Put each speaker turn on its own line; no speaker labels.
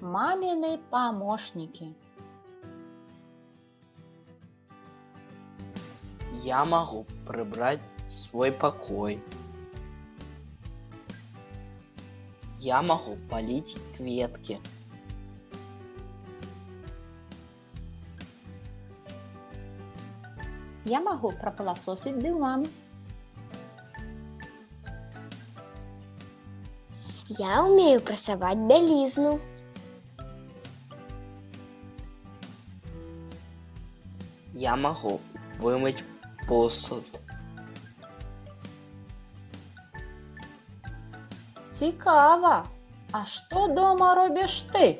Мамины помощники.
Я могу прибрать свой покой. Я могу полить кветки.
Я могу пропылесосить диван.
Я умею прасаваць бялізну.
Я могу вымыть посуд.
Цікаво. А що дома робиш ти?